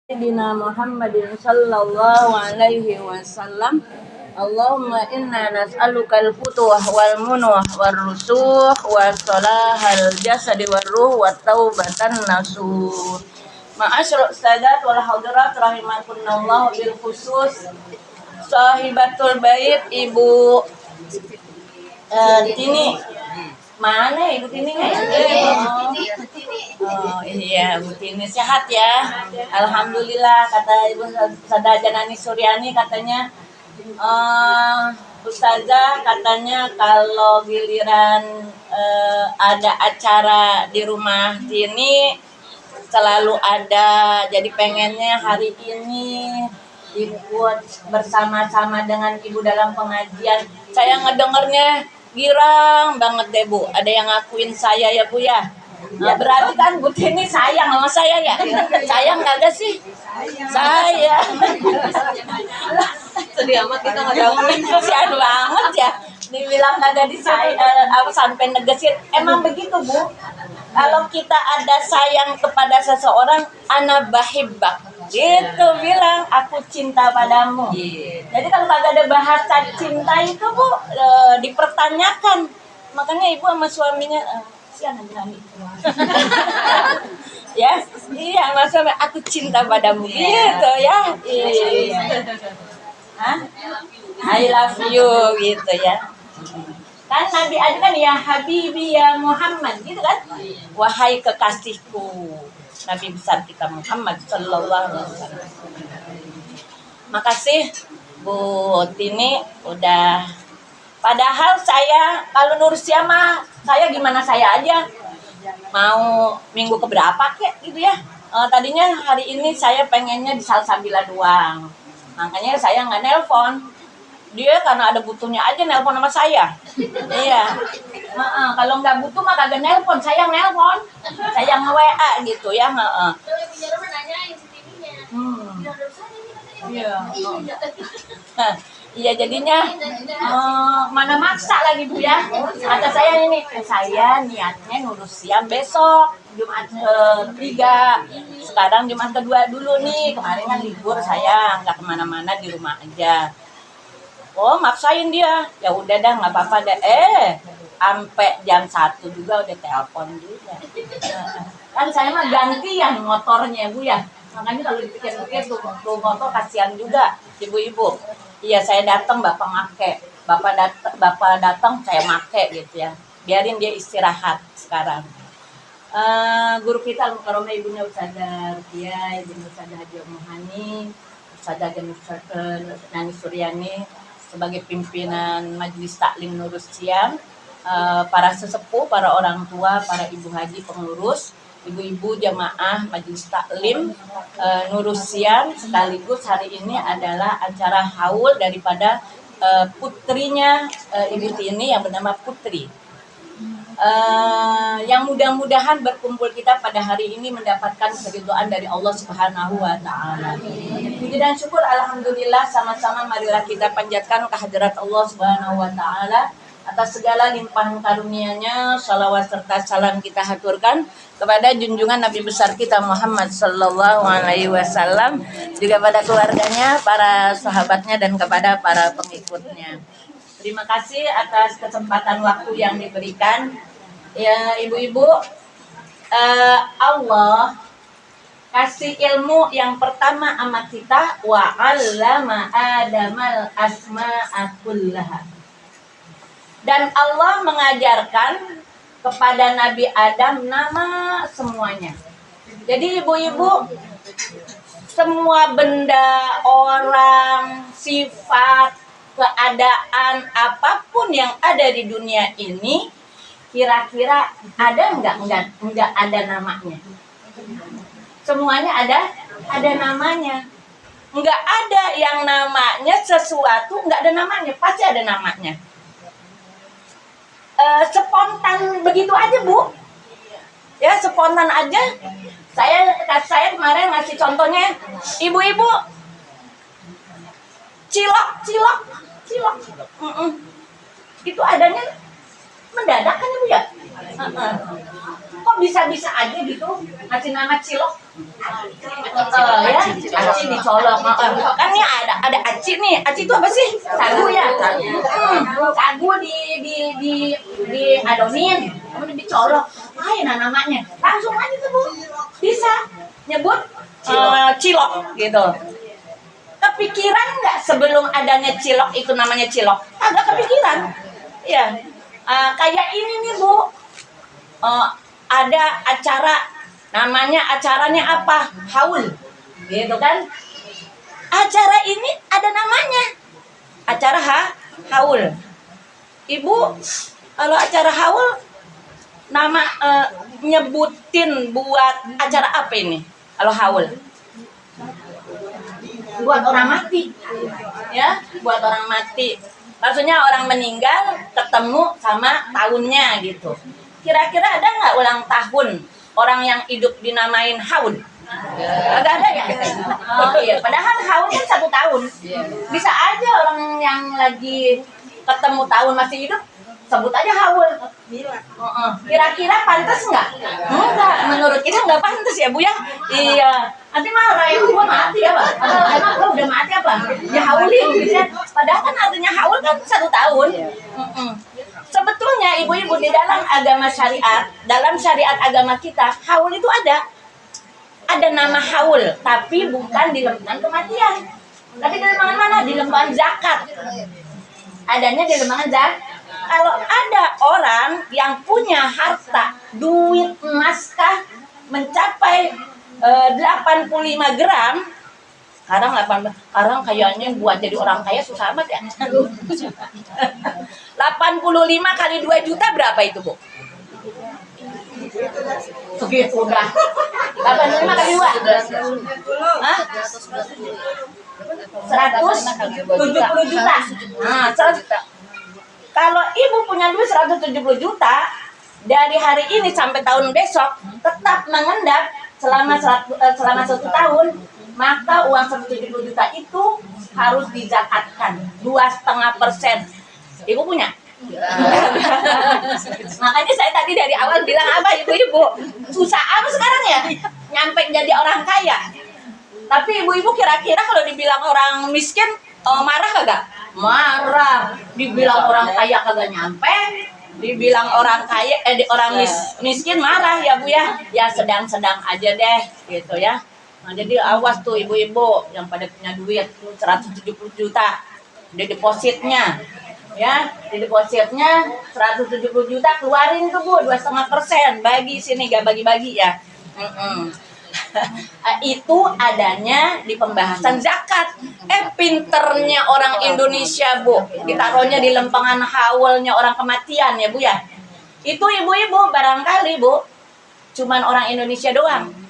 Sayyidina Muhammadin sallallahu alaihi wasallam. Allahumma inna nas'aluka al-futuh wal munuh wal rusuh wa salahal jasadi wal ruh wa taubatan nasuh. Ma'asyur sadat wal hadirat rahimakumullah bil khusus sahibatul bait Ibu Tini. Mana Ibu Tininya ya? Oh iya, Bu Tini sehat ya. Alhamdulillah, kata Ibu Sada Janani Suryani katanya, Ustazah katanya kalau giliran ada acara di rumah Tini selalu ada. Jadi pengennya hari ini ikut bersama-sama dengan Ibu dalam pengajian. Saya ngedengernya girang banget deh Bu. Ada yang ngakuin saya ya Bu ya. Ya berarti kan Bu Tini sayang sama saya ya. Sayang kagak sih? Saya. Sedih amat kita ngejauhin. Kasihan banget ya. Dibilang kagak disayang apa sampai negesin. Emang begitu Bu. Kalau kita ada sayang kepada seseorang, ana bahibbak. Gitu bilang, aku cinta padamu. Jadi kalau kagak ada bahasa cinta itu Bu, dipertanyakan. Makanya Ibu sama suaminya sian nanti. Ya, iya sama suami, aku cinta padamu. Gitu ya. Iya. Hah? I love you gitu ya. Kan Nabi ada kan ya Habibi ya Muhammad gitu kan, wahai kekasihku Nabi besar kita Muhammad sallallahu alaihi wasallam. Makasih Bu Tini udah, padahal saya kalau Nursia mah saya gimana saya aja mau minggu keberapa kek gitu ya. Tadinya hari ini saya pengennya di Salsabila doang, makanya saya nggak nelpon dia karena ada butuhnya aja nelpon sama saya. Iya. Kalau nggak butuh mah kagak nelpon, saya nelpon, saya nge-WA gitu ya. Iya. Iya jadinya mana maksa lagi Bu ya. Kata saya ini, saya niatnya ngurus siang besok Jumat ketiga. Sekarang Jumat kedua dulu nih. Kemarin kan libur saya nggak kemana-mana di rumah aja. Oh maksain dia, ya udah dah nggak apa-apa deh. Sampai jam 1 juga udah telepon juga. Kan saya mah gantian motornya Bu ya. Makanya kalau dipikir-pikir tuh motor kasihan juga ibu-ibu. Iya saya datang bapak make, bapak datang saya make gitu ya. Biarin dia istirahat sekarang. Guru kita Al-Mukarramah ibunya Ustazah Rupiah, ibunya Ustazah Haji Muhani, Ustazah Nani Suryani sebagai pimpinan Majelis Taklim Nurus Siam, para sesepuh, para orang tua, para ibu haji pengurus, ibu-ibu jamaah Majelis Taklim Nurus Siam, sekaligus hari ini adalah acara haul daripada putrinya Ibu Tini yang bernama Putri. Yang mudah-mudahan berkumpul kita pada hari ini mendapatkan keridhaan dari Allah Subhanahu wa taala. Puji dan syukur alhamdulillah sama-sama marilah kita panjatkan kehadirat Allah Subhanahu wa taala atas segala limpahan karunia-Nya. Shalawat serta salam kita haturkan kepada junjungan Nabi besar kita Muhammad sallallahu alaihi wasallam, juga pada keluarganya, para sahabatnya dan kepada para pengikutnya. Terima kasih atas kesempatan waktu yang diberikan. Ya ibu-ibu, Allah kasih ilmu yang pertama sama kita, wa 'allama Adamal asma'a kullaha. Dan Allah mengajarkan kepada Nabi Adam nama semuanya. Jadi ibu-ibu, semua benda, orang, sifat, keadaan apapun yang ada di dunia ini kira-kira ada enggak ada namanya. Semuanya ada namanya. Enggak ada yang namanya sesuatu enggak ada namanya, pasti ada namanya. Spontan begitu aja Bu. Ya spontan aja. Saya kemarin ngasih contohnya, ibu-ibu cilok. Itu adanya mendadak kan Ibu ya? Heeh. Kok bisa-bisa aja gitu ngasih nama cilok? Ya, aci dicolok. Kan nih ada aci nih. Aci itu apa sih? Sagu ya. Sagu di adonin, kemudian dicolok. Nah namanya. Langsung aja tuh Bu. Bisa nyebut cilok gitu. Kepikiran nggak sebelum adanya cilok itu namanya cilok? Agak kepikiran. Ya. Kayak ini nih Bu. Ada acara acaranya apa? Haul. Gitu kan? Acara ini ada namanya. Acara haul. Ibu kalau acara haul nama nyebutin buat acara apa ini? Kalau haul. Buat orang mati. Ya, buat orang mati. Maksudnya orang meninggal ketemu sama tahunnya gitu. Kira-kira ada nggak ulang tahun orang yang hidup dinamain haul? Agak ada ya? Oh iya, padahal haul kan 1 tahun. Bisa aja orang yang lagi ketemu tahun masih hidup sebut aja haul. Kira-kira pantas nggak? Enggak, menurut kita nggak pantas ya Bu ya. Iya, nanti marah ya, gua mati apa? Emang lo udah mati apa? Ya haulin gitu ya. Padahal kan artinya haul kan 1 tahun. Sebetulnya ibu-ibu di dalam agama syariat, dalam syariat agama kita, haul itu ada nama haul, tapi bukan di lembaga kematian. Tapi di lembaga mana? Di lembaga zakat. Adanya di lembaga zakat. Kalau ada orang yang punya harta, duit emas mencapai 85 gram, sekarang kayaknya buat jadi orang kaya susah amat ya. 85 kali 2 juta berapa itu Bu? Segitu udah. 85 kali 2? Hah? 170 juta. Nah, 100 juta. Kalau ibu punya duit 170 juta, dari hari ini sampai tahun besok tetap mengendap selama 1 tahun, maka uang 170 juta itu harus dizakatkan 2,5%. Ibu punya? Makanya saya tadi dari awal bilang apa ibu-ibu susah apa sekarang ya nyampe jadi orang kaya. Tapi ibu-ibu kira-kira kalau dibilang orang miskin marah kagak? Marah. Dibilang orang kaya kagak nyampe, dibilang orang kaya orang miskin marah ya Bu ya. Ya sedang-sedang aja deh gitu ya. Nah, jadi awas tuh ibu-ibu yang pada punya duit 170 juta di depositnya. Ya, di depositnya 170 juta keluarin tuh Bu 2,5%, bagi sini gak bagi-bagi ya. Itu adanya di pembahasan zakat. Pinternya orang Indonesia Bu, ditaruhnya di lempengan haulnya orang kematian ya Bu ya. Itu ibu-ibu barangkali Bu, cuman orang Indonesia doang.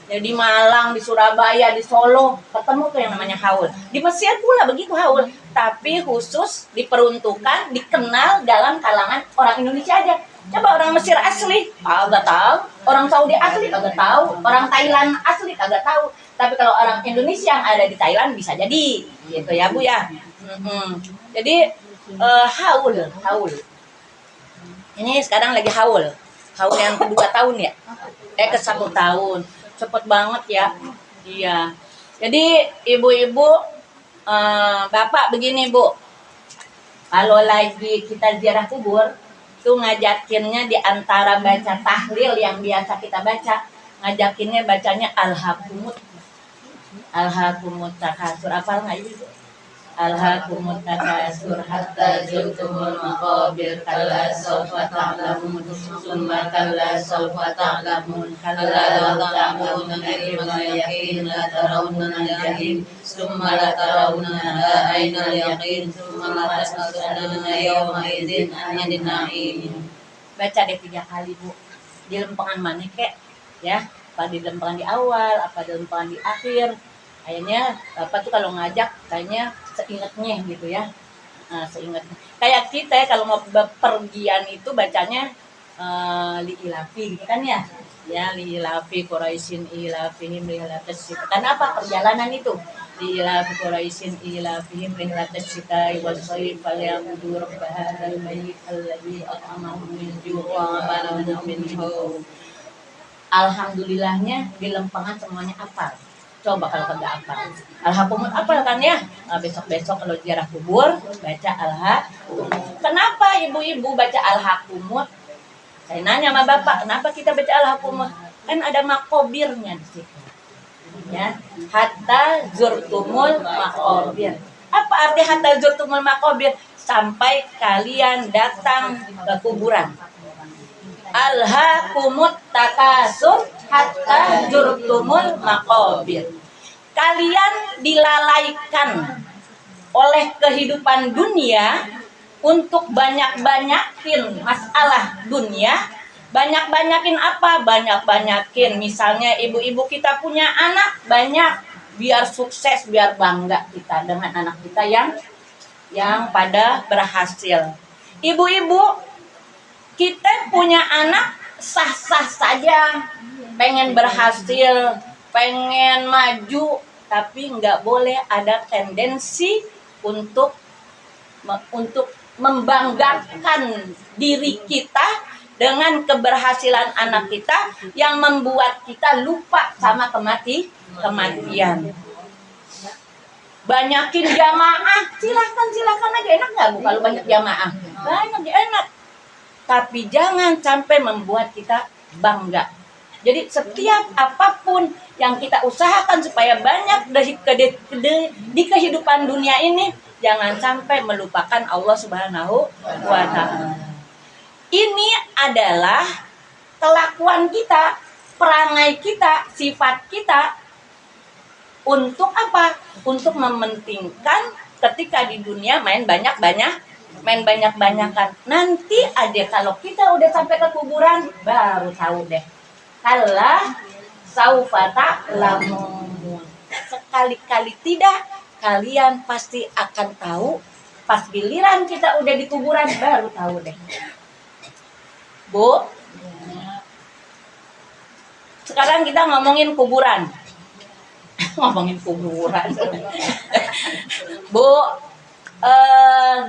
Ya, di Malang, di Surabaya, di Solo ketemu tuh yang namanya haul. Di Mesir pula begitu haul, tapi khusus diperuntukkan dikenal dalam kalangan orang Indonesia aja. Coba orang Mesir asli agak tahu, orang Saudi asli agak tahu, orang Thailand asli agak tahu. Tapi kalau orang Indonesia yang ada di Thailand bisa jadi, gitu ya Bu ya. Jadi haul. Ini sekarang lagi haul yang kedua tahun ya, ke 1 tahun. Cepet banget ya. Iya. Jadi ibu-ibu, bapak begini Bu, kalau lagi kita ziarah kubur tuh ngajakinnya di antara baca tahlil yang biasa kita baca, ngajakinnya bacanya alhaqumut takasur. Hafal nggak ibu? Alhaqumut takasur hatta zurtumul maqabir kalla sawfa ta'lamun summa kalla sawfa ta'lamun kalla law ta'lamun ilmal yaqin la tarawunna al-jahim summa la tarawunna ainal yaqin summa la tas'alunna yawma idzin 'anil na'im. Baca deh 3 kali Bu. Di lempengan mana kek? Ya, apa di lempengan di awal, apa di lempengan di akhir. Kayaknya Bapak tuh kalau ngajak kayaknya seingatnya gitu ya. Seingatnya. Kayak kita kalau mau bepergian itu bacanya liilafi gitu kan ya. Ya liilafi Quraisyin ilafihim liilatas. Karena apa? Perjalanan itu. ila Quraisyin ila fihim rihlatash shita'i was shayf falyabudu rabb hadzal bait alladzi at'amahum min ju' wa amanahum min khauf. Alhamdulillahnya di Lempangan semuanya apal. Coba kalau kagak apal. Alhakumut apal kan ya? Nah, besok-besok kalau ziarah kubur baca alhakumut. Kenapa ibu-ibu baca alhakumut? Saya nanya sama bapak, kenapa kita baca alhakumut? Kan ada makobirnya di situ. Ya, hatta zurtumul makobir. Apa arti hatta zurtumul makobir? Sampai kalian datang ke kuburan. Alhaakumut takasur hatta zurtumul makobir. Kalian dilalaikan oleh kehidupan dunia untuk banyak-banyakin masalah dunia. Banyak-banyakin apa? Banyak-banyakin misalnya ibu-ibu kita punya anak banyak, biar sukses, biar bangga kita dengan anak kita yang pada berhasil. Ibu-ibu, kita punya anak sah-sah saja, pengen berhasil, pengen maju, tapi nggak boleh ada tendensi untuk membanggakan diri kita dengan keberhasilan anak kita yang membuat kita lupa sama kematian. Banyakin jamaah, silakan aja, enak nggak Bu kalau banyak jamaah? Banyak enak. Tapi jangan sampai membuat kita bangga. Jadi setiap apapun yang kita usahakan supaya banyak di kehidupan dunia ini, jangan sampai melupakan Allah Subhanahu wa Ta'ala. Ini adalah kelakuan kita, perangai kita, sifat kita. Untuk apa? Untuk mementingkan ketika di dunia main banyak-banyakan. Nanti aja kalau kita udah sampai ke kuburan baru tahu deh. Kala saufa ta'lamun. Sekali-kali tidak, kalian pasti akan tahu. Pas giliran kita udah di kuburan baru tahu deh. Bu, sekarang kita ngomongin kuburan. Ngomongin kuburan. Bu,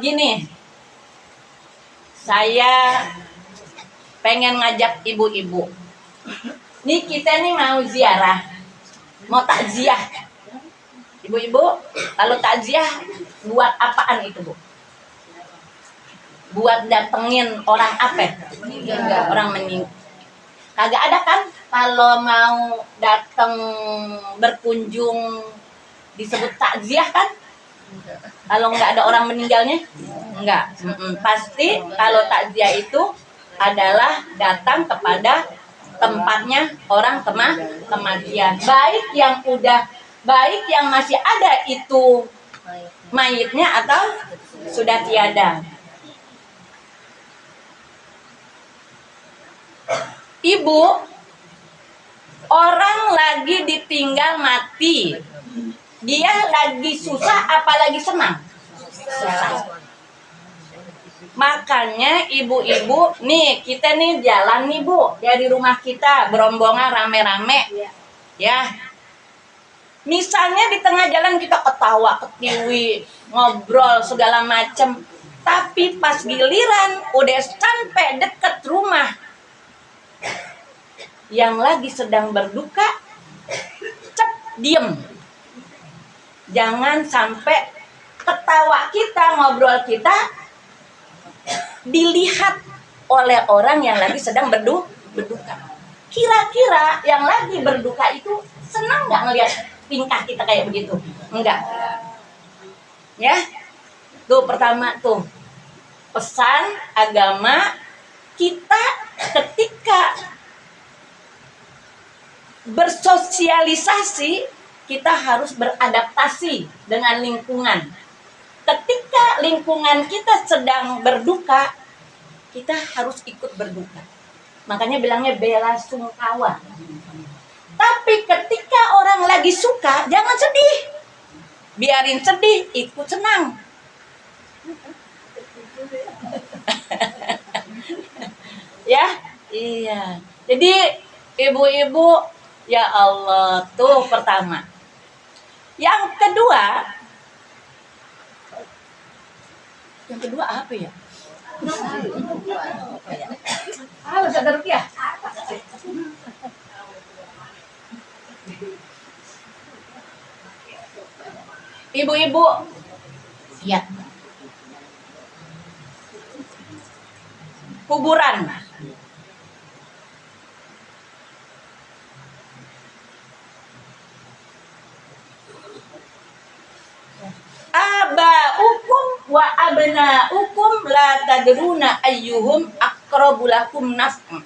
gini, saya pengen ngajak ibu-ibu. Nih kita nih mau ziarah, mau takziah. Ibu-ibu, kalau takziah buat apaan itu, Bu? Buat datengin orang apa? Orang meninggal. Kagak ada kan kalau mau dateng berkunjung disebut takziah kan? Kalau nggak ada orang meninggalnya? Enggak. Pasti kalau takziah itu adalah datang kepada tempatnya orang kematian. Baik yang masih ada itu mayitnya atau sudah tiada. Ibu, orang lagi ditinggal mati. Dia lagi susah apalagi senang? Susah. Makanya ibu-ibu, nih kita nih jalan nih Bu, dari rumah kita berombongan rame-rame. Ya. Misalnya di tengah jalan kita ketawa, ketiwi, ngobrol segala macem. Tapi pas giliran udah sampai deket rumah yang lagi sedang berduka, diem. Jangan sampai ketawa kita, ngobrol kita dilihat oleh orang yang lagi sedang berduka. Kira-kira yang lagi berduka itu senang nggak ngelihat tingkah kita kayak begitu? Enggak. Ya, tuh pertama tuh pesan agama kita ketika bersosialisasi, kita harus beradaptasi dengan lingkungan. Ketika lingkungan kita sedang berduka, kita harus ikut berduka. Makanya bilangnya bela sungkawa. Tapi ketika orang lagi suka, jangan sedih. Biarin sedih, ikut senang. Ya, iya. Jadi ibu-ibu, ya Allah, tuh pertama. Yang kedua apa ya? Halo, Saudara Rupiah. Ibu-ibu, ya. Kuburan. Abaukum wa abnaukum la tadruna ayyuhum aqrabu lakum naf'an.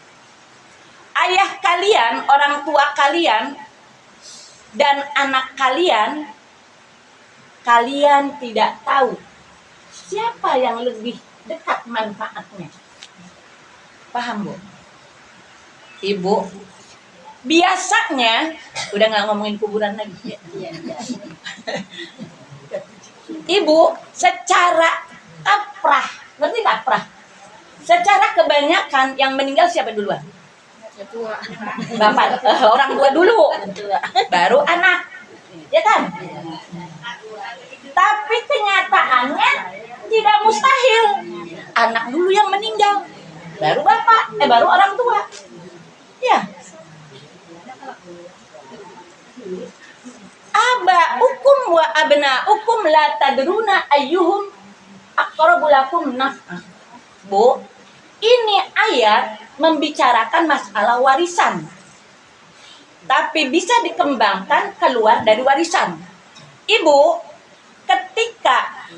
Ayah kalian, orang tua kalian dan anak kalian, kalian tidak tahu siapa yang lebih dekat manfaatnya. Paham, Bu? Ibu, biasanya udah nggak ngomongin kuburan lagi. Ibu, secara kaprah, ngerti kaprah? Secara kebanyakan yang meninggal siapa duluan? Bapak, orang tua dulu, baru anak, ya kan? Tapi kenyataannya tidak mustahil. Anak dulu yang meninggal, baru bapak, baru orang tua. Ya. Abaukum wa abnaukum la tadruna ayyuhum aqrabu lakum naf'an. Bu, ini ayat membicarakan masalah warisan. Tapi bisa dikembangkan keluar dari warisan. Ibu, ketika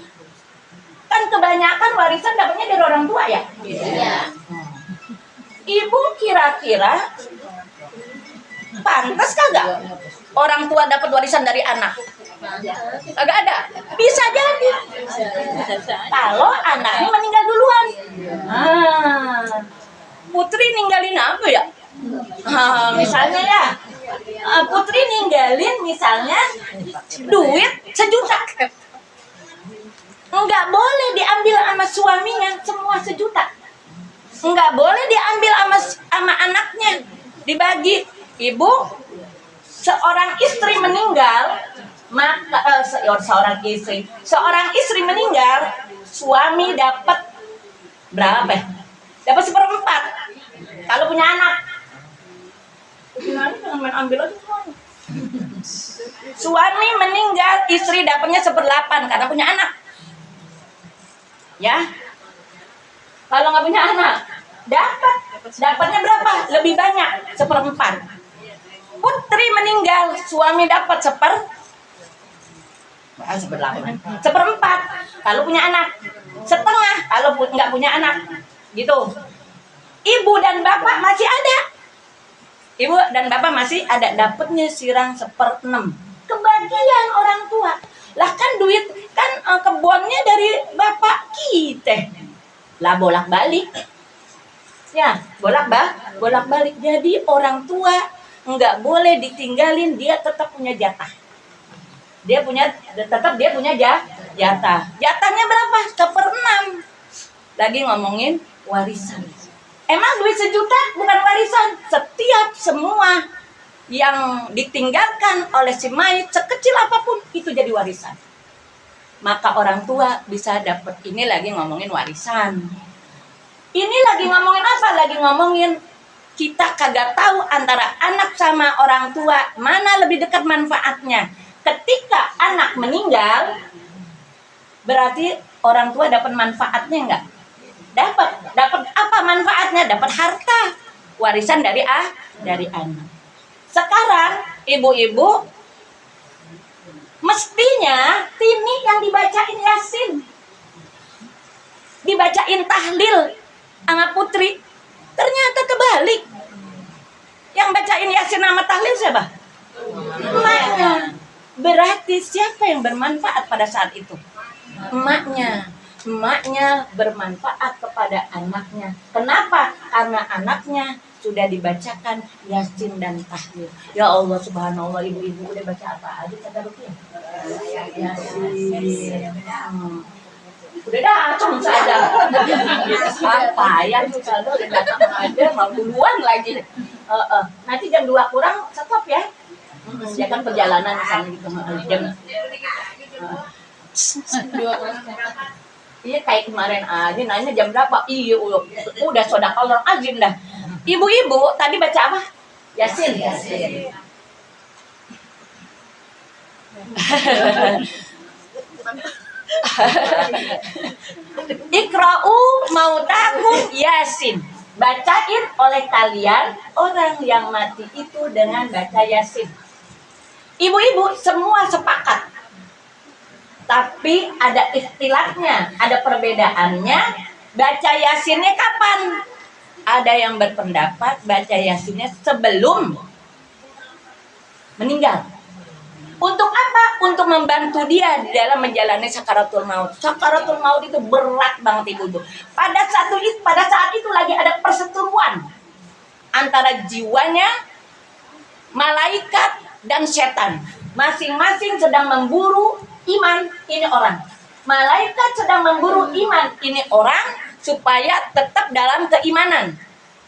kan kebanyakan warisan dapatnya dari orang tua ya? Iya. Ibu kira-kira pantas kagak orang tua dapat warisan dari anak? Kagak ada. Bisa jadi. Kalau anaknya meninggal duluan. Putri ninggalin apa ya? Misalnya ya, Putri ninggalin misalnya duit 1 juta. Enggak boleh diambil sama suaminya semua 1 juta. Enggak boleh diambil sama anaknya, dibagi. Ibu, seorang istri meninggal, maka seorang istri meninggal, suami dapat berapa ya? Dapat 1/4. Kalau punya anak, jangan main ambil aja semuanya. Suami meninggal, istri dapatnya 1/8 karena punya anak. Ya, kalau nggak punya anak, dapatnya berapa? Lebih banyak, 1/4. Putri meninggal, suami dapat 1/4. Kalau punya anak, setengah kalau nggak punya anak, gitu. Ibu dan bapak masih ada. Ibu dan bapak masih ada, dapatnya sirang 1/6. Kebagian orang tua. Lah kan duit kan kebunnya dari bapak kita. Lah bolak-balik. Ya, bolak-balik. Jadi orang tua nggak boleh ditinggalin, dia tetap punya jatah. Dia punya jatah. Jatahnya berapa? 1/6. Lagi ngomongin warisan. Emang duit 1 juta bukan warisan? Setiap semua yang ditinggalkan oleh si mayit sekecil apapun itu jadi warisan. Maka orang tua bisa dapat. Ini lagi ngomongin warisan. Ini lagi ngomongin apa? Lagi ngomongin kita kagak tahu antara anak sama orang tua mana lebih dekat manfaatnya. Ketika anak meninggal, berarti orang tua dapat manfaatnya enggak? Dapat apa manfaatnya? Dapat harta, warisan dari anak. Sekarang ibu-ibu mestinya Tini yang dibacain Yasin, dibacain tahlil sama Putri. Ternyata kebalik. Yang bacain Yasin sama tahlil siapa? Emaknya. Berarti siapa yang bermanfaat pada saat itu? Emaknya. Emaknya bermanfaat kepada anaknya. Kenapa? Karena anaknya sudah dibacakan Yasin dan tahlil. Ya Allah subhanallah, ibu-ibu udah baca apa aja tadaruknya? Yasin. Udah datang saja. Apa ya tuh kalau udah datang aja mau duluan lagi. Nanti jam 2 kurang stop ya. Ya kan perjalanan misalnya gitu jam. Iya kayak kemarin aja nanya jam berapa? Iya udah sodakal azim dah. Ibu-ibu tadi baca apa? Yasin. Ikra'u mautakum Yasin. Bacain oleh kalian orang yang mati itu dengan baca Yasin. Ibu-ibu semua sepakat. Tapi ada istilahnya, ada perbedaannya. Baca Yasinnya kapan? Ada yang berpendapat baca Yasinnya sebelum meninggal. Untuk apa? Untuk membantu dia dalam menjalani sakaratul maut. Sakaratul maut itu berat banget ibu-ibu. Pada saat itu lagi ada perseteruan antara jiwanya, malaikat dan setan. Masing-masing sedang memburu iman ini orang. Malaikat sedang memburu iman ini orang supaya tetap dalam keimanan.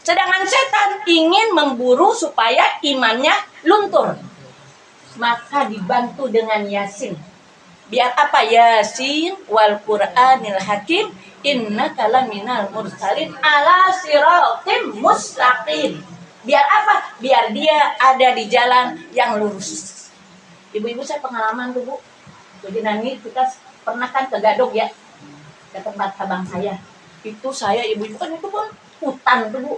Sedangkan setan ingin memburu supaya imannya luntur. Maka dibantu dengan Yasin. Biar apa? Yasin wal Qur'anil Hakim innaka laminal mursalin ala siratim mustaqim. Biar apa? Biar dia ada di jalan yang lurus. Ibu-ibu saya pengalaman tuh Bu. Jadi nanti kita pernah kan ke Gadog ya, ke tempat abang saya. Itu saya ibu-ibu kan itu pun hutan tuh Bu.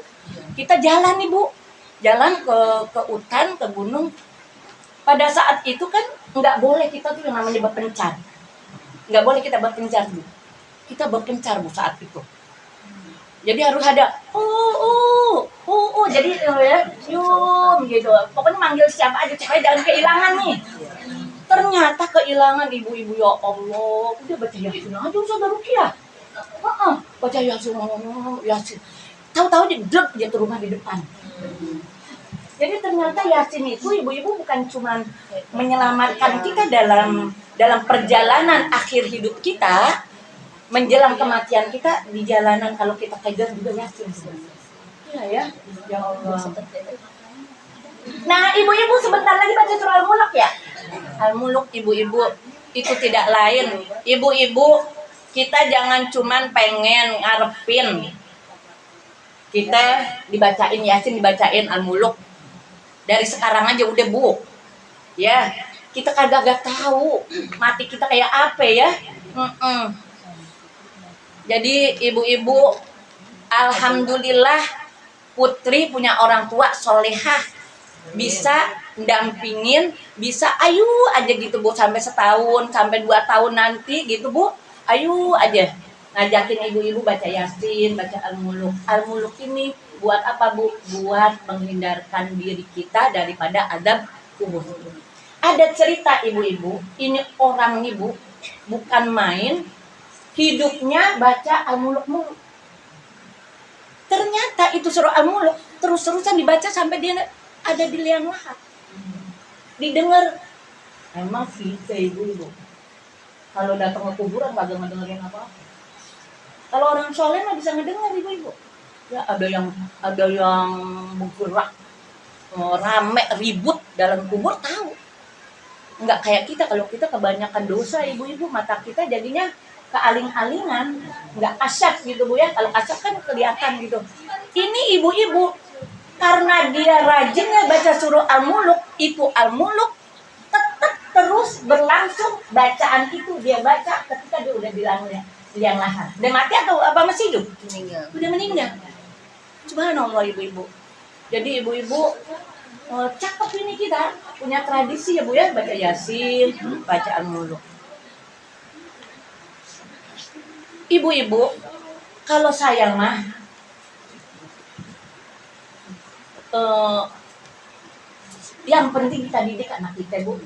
Kita jalan nih Bu, jalan ke hutan, ke gunung. Pada saat itu kan nggak boleh kita tuh yang namanya berpencar. Nggak boleh kita berpencar Bu. Kita berpencar Bu saat itu. Jadi harus ada jadi ya yum gitu. Pokoknya manggil siapa aja supaya jangan kehilangan nih. Ternyata kehilangan ibu-ibu ya Allah. Udah baca Yasin aja usah Ruqyah. Baca Yasin. Tahu-tahu dia drop dia ke rumah di depan. Jadi ternyata Yasin itu ibu-ibu bukan cuma menyelamatkan kita dalam perjalanan akhir hidup kita, menjelang kematian kita di jalanan kalau kita kejar juga Yasin. Ya Allah. Nah, ibu-ibu sebentar lagi baca surah Al-Mulk ya. Al-Mulk ibu-ibu itu tidak lain. Ibu-ibu kita jangan cuman pengen ngarepin kita dibacain Yasin, dibacain Al-Mulk. Dari sekarang aja udah Bu. Ya, kita kagak tahu mati kita kayak apa ya. Jadi ibu-ibu alhamdulillah Putri punya orang tua solehah, bisa dampingin, bisa ayu aja gitu Bu, sampai setahun, sampai 2 tahun nanti gitu Bu, ayu aja ngajakin ibu-ibu baca Yasin, baca Al-Mulk. Al-Mulk ini buat apa Bu? Buat menghindarkan diri kita daripada azab kubur. Ada cerita ibu-ibu, ini orang nih Bu, bukan main, hidupnya baca Al-Mulk mulu. Ternyata itu surah Al-Mulk terus-terusan dibaca sampai dia ada di liang lahat. Didengar. Emang kita ibu-ibu kalau datang ke kuburan kagak ngedengerin apa-apa. Kalau orang soleh mah bisa ngedengar ibu-ibu. Ya ada yang bergerak, rame ribut dalam kubur tahu. Enggak kayak kita, kalau kita kebanyakan dosa ibu-ibu, mata kita jadinya kealing-alingan, nggak asyaf gitu Bu ya. Kalau asyaf kan kelihatan gitu. Ini ibu-ibu karena dia rajinnya baca surah Al-Mulk, itu Al-Mulk tetap terus berlangsung bacaan itu dia baca ketika dia udah liang lahat. Dia mati atau apa masih hidup? Meninggal. Udah meninggal. Subhanallah ibu-ibu. Jadi ibu-ibu cakep ini kita punya tradisi ya Bu ya, baca Yasin, baca Al-Mulk. Ibu-ibu, kalau saya mah yang penting kita didik anak kita Bu.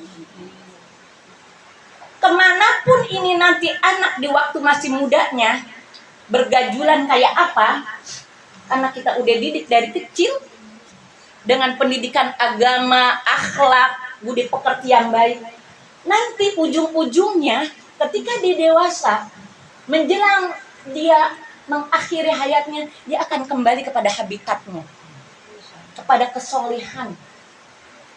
Kemanapun ini nanti anak di waktu masih mudanya bergajulan kayak apa, karena kita udah didik dari kecil dengan pendidikan agama, akhlak, budi pekerti yang baik. Nanti ujung-ujungnya ketika dia dewasa, menjelang dia mengakhiri hayatnya, dia akan kembali kepada habitatnya, kepada kesolehan.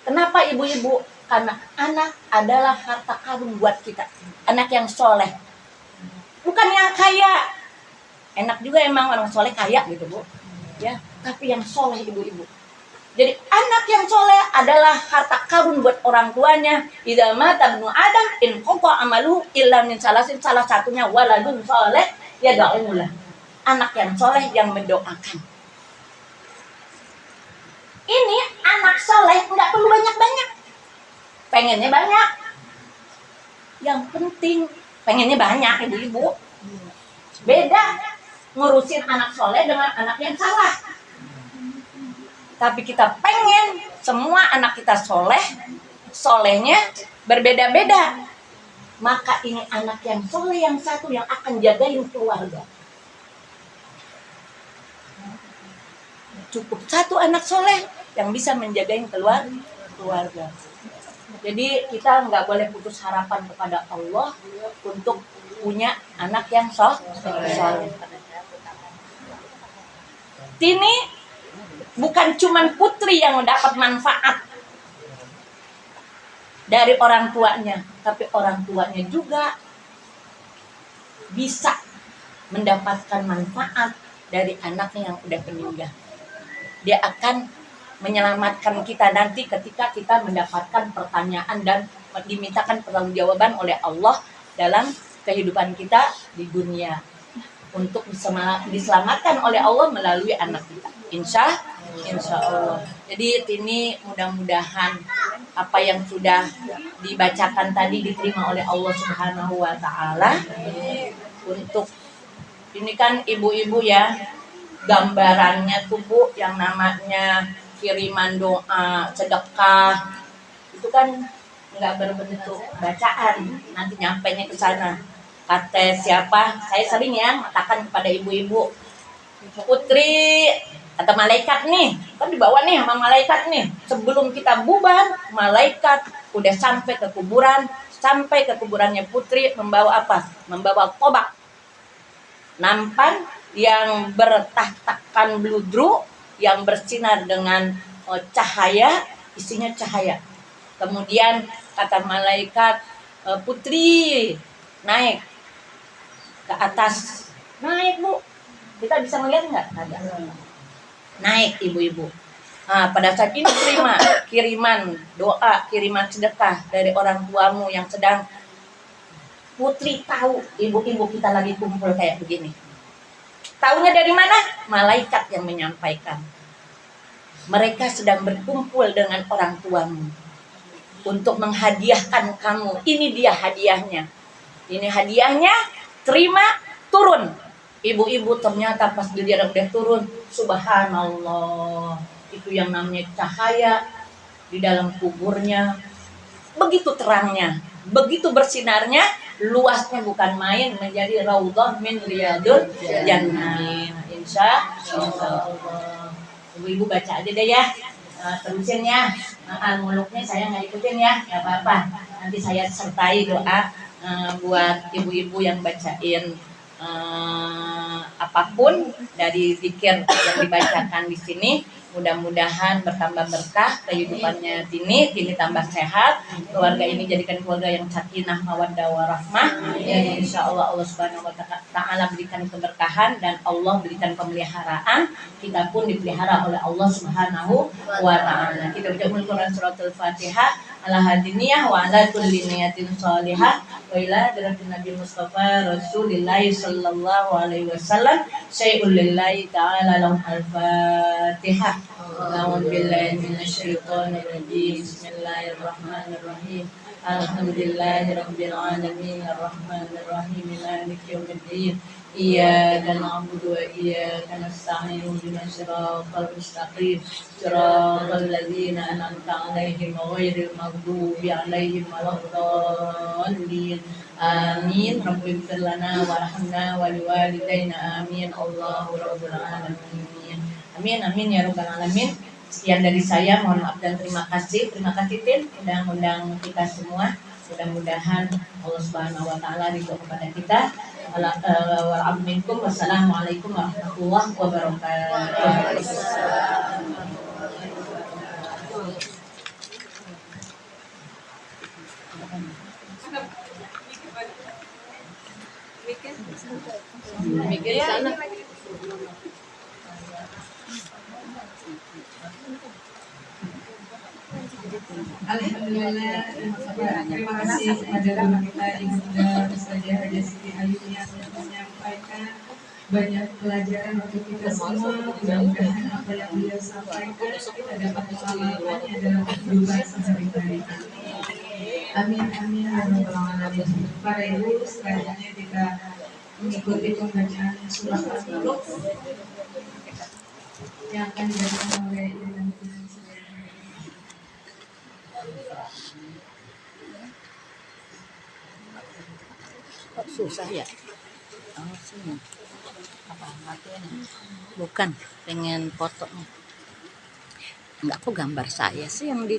Kenapa ibu-ibu? Karena anak adalah harta karun buat kita. Anak yang soleh, bukan yang kaya. Enak juga emang orang soleh kaya gitu Bu, ya. Tapi yang soleh ibu-ibu. Jadi anak yang soleh adalah harta karun buat orang tuanya. Idza mata ibnu Adam in qata amalu illa min salasin, salah satunya waladun soleh yad'ulah. Anak yang soleh yang mendoakan. Ini anak soleh nggak perlu banyak-banyak. Pengennya banyak. Yang penting pengennya banyak ibu-ibu. Beda ngurusin anak soleh dengan anak yang salah. Tapi kita pengen semua anak kita soleh, solehnya berbeda-beda. Maka ini anak yang soleh yang satu yang akan jagain keluarga. Cukup satu anak soleh yang bisa menjagain keluarga. Jadi kita nggak boleh putus harapan kepada Allah untuk punya anak yang soleh. Ini bukan cuma putri yang mendapat manfaat dari orang tuanya, tapi orang tuanya juga bisa mendapatkan manfaat dari anaknya yang udah meninggal. Dia akan menyelamatkan kita nanti ketika kita mendapatkan pertanyaan dan dimintakan pertanggungjawaban oleh Allah dalam kehidupan kita di dunia, untuk diselamatkan oleh Allah melalui anak kita. Insya Allah. Jadi ini mudah-mudahan apa yang sudah dibacakan tadi diterima oleh Allah Subhanahu wa Ta'ala. Untuk ini kan ibu-ibu ya, gambarannya tuh Bu, yang namanya kiriman doa, sedekah, itu kan nggak berbentuk bacaan, nanti nyampainya ke sana. Kata siapa, saya sering ya mengatakan kepada ibu-ibu, putri atau malaikat nih, kan dibawa nih sama malaikat nih. Sebelum kita bubar, malaikat udah sampai ke kuburan. Sampai ke kuburannya putri membawa apa? Membawa tobak, nampan yang bertahtakan bludru, yang bersinar dengan cahaya, isinya cahaya. Kemudian kata malaikat, putri naik ke atas. Naik Bu, kita bisa melihat nggak? Ada. Naik ibu-ibu. Nah, pada saat ini terima kiriman doa, kiriman sedekah dari orang tuamu yang sedang. Putri tahu ibu-ibu kita lagi kumpul kayak begini. Taunya dari mana? Malaikat yang menyampaikan. Mereka sedang berkumpul dengan orang tuamu untuk menghadiahkan kamu. Ini dia hadiahnya. Ini hadiahnya, terima, turun. Ibu-ibu ternyata pas dia udah turun, subhanallah, itu yang namanya cahaya di dalam kuburnya. Begitu terangnya, begitu bersinarnya, luasnya bukan main, menjadi raudhah min riyadul jannah. Insya Allah. Ibu-ibu baca aja deh ya, terusin ya. Muluknya saya nggak ikutin ya, nggak apa-apa. Nanti saya sertai doa buat ibu-ibu yang bacain apapun dari zikir yang dibacakan di sini. Mudah-mudahan bertambah berkah kehidupannya Tini tambah sehat, keluarga ini jadikan keluarga yang sakinah mawaddah warahmah. Dan insya Allah Allah Subhanahu wa Ta'ala berikan keberkahan dan Allah berikan pemeliharaan. Kita pun dipelihara oleh Allah Subhanahu wa Ta'ala. Kita baca Al-Quran suratul Fatihah ala hadiniyah wa ala kulli niyatin sholihah wa ila hadratin Nabi Mustafa Rasulillah sallallahu alaihi wasallam. Syai'ul lillahi ta'ala lahum al-Fatihah. A'udzu billahi minasyaitonir rajim. Bismillahirrahmanirrahim. Alhamdulillahirabbil alamin arrahmanir rahim maliki yaumiddin. Iyyaka na'budu wa iyyaka nasta'in ihdinas siratal mustaqim siratal ladzina an'amta 'alaihim ghairil maghdubi 'alaihim waladdallin. Amin. Rabbighfir lana warhamna wa liwalidayna amin. Allahu rabbul alamin. Amin amin ya rabbal alamin. Sekian dari saya, mohon maaf dan terima kasih. Terima kasih Tin, undang-undang kita semua. Mudah-mudahan Allah Subhanahu wa Ta'ala ridho kepada kita. Wassalamualaikum warahmatullahi wabarakatuh. Mikir sana. Alhamdulillah, terima kasih kepada guru kita Ibu Ustazah Haja Siti Ayu yang menyampaikan banyak pelajaran untuk kita semua. Mudah-mudahan apa yang beliau sampaikan kita dapat mengamalkannya dalam kehidupan sehari-hari. Amin amin ya rabbal alamin. Para ibu, selanjutnya kita mengikuti pembacaan surah Al-Mulk yang akan dibacakan oleh Ibu. Kok susah ya? Oh, sini. Apa matiin? Bukan, pengen fotonya. Enggak, kok gambar saya sih yang di